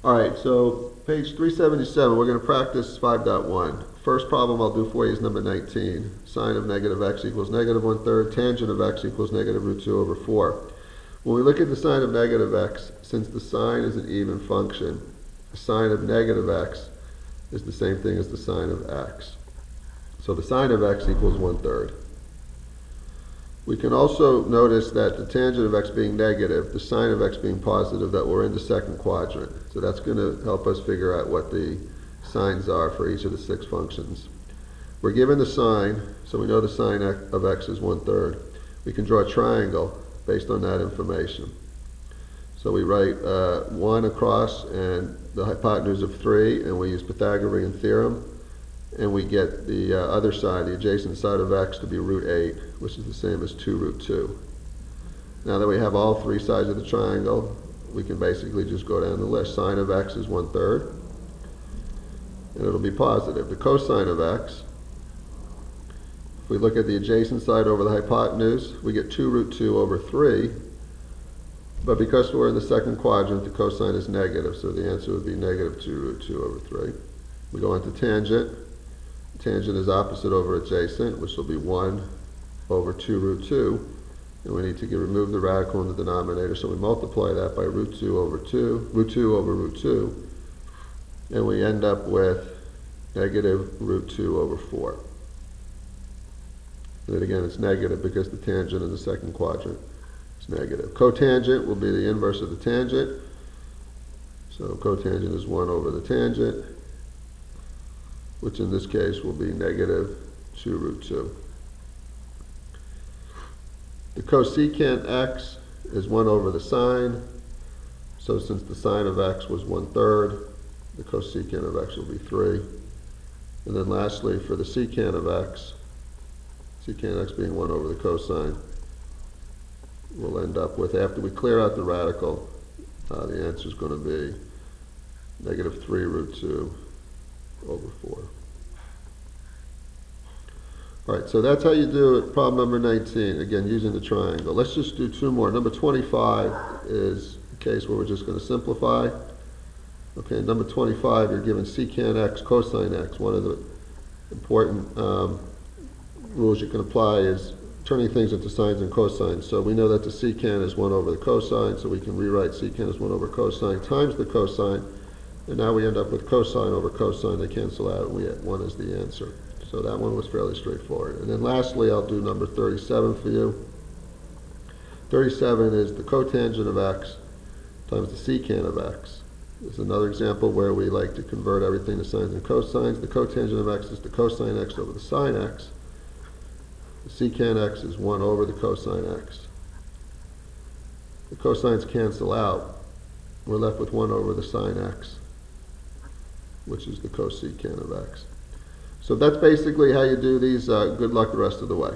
Alright, so page 377, we're going to practice 5.1. First problem I'll do for you is number 19. Sine of negative x equals negative 1/3, tangent of x equals negative root 2 over 4. When we look at the sine of negative x, since the sine is an even function, the sine of negative x is the same thing as the sine of x. So the sine of x equals 1/3. We can also notice that the tangent of x being negative, the sine of x being positive, that we're in the second quadrant. So that's going to help us figure out what the sines are for each of the 6 functions. We're given the sine, so we know the sine of x is 1/3. We can draw a triangle based on that information. So we write 1 across and the hypotenuse of 3, and we use Pythagorean theorem. And we get the other side, the adjacent side of x, to be root 8, which is the same as 2 root 2. Now that we have all 3 sides of the triangle, we can basically just go down the list. Sine of x is 1/3, and it'll be positive. The cosine of x, if we look at the adjacent side over the hypotenuse, we get 2 root 2 over 3. But because we're in the second quadrant, the cosine is negative, so the answer would be negative 2 root 2 over 3. We go into tangent. Tangent is opposite over adjacent, which will be 1 over 2 root 2. And we need to remove the radical in the denominator, so we multiply that by root 2 over root 2. And we end up with negative root 2 over 4. And then again, it's negative because the tangent in the second quadrant is negative. Cotangent will be the inverse of the tangent. So cotangent is 1 over the tangent, which in this case will be negative 2 root 2. The cosecant x is 1 over the sine. So since the sine of x was 1/3, the cosecant of x will be 3. And then lastly, for the secant of x, secant x being 1 over the cosine, we'll end up with, after we clear out the radical, the answer is going to be negative 3 root 2 over 4. Alright, so that's how you do it, problem number 19, again using the triangle. Let's just do 2 more. Number 25 is a case where we're just going to simplify. Okay, number 25, you're given secant x, cosine x. One of the important rules you can apply is turning things into sines and cosines. So we know that the secant is 1 over the cosine, so we can rewrite secant as 1 over cosine times the cosine. And now we end up with cosine over cosine. They cancel out, and we get 1 as the answer. So that one was fairly straightforward. And then lastly, I'll do number 37 for you. 37 is the cotangent of x times the secant of x. This is another example where we like to convert everything to sines and cosines. The cotangent of x is the cosine x over the sine x. The secant x is 1 over the cosine x. The cosines cancel out. We're left with 1 over the sine x, which is the cosecant of x. So that's basically how you do these. Good luck the rest of the way.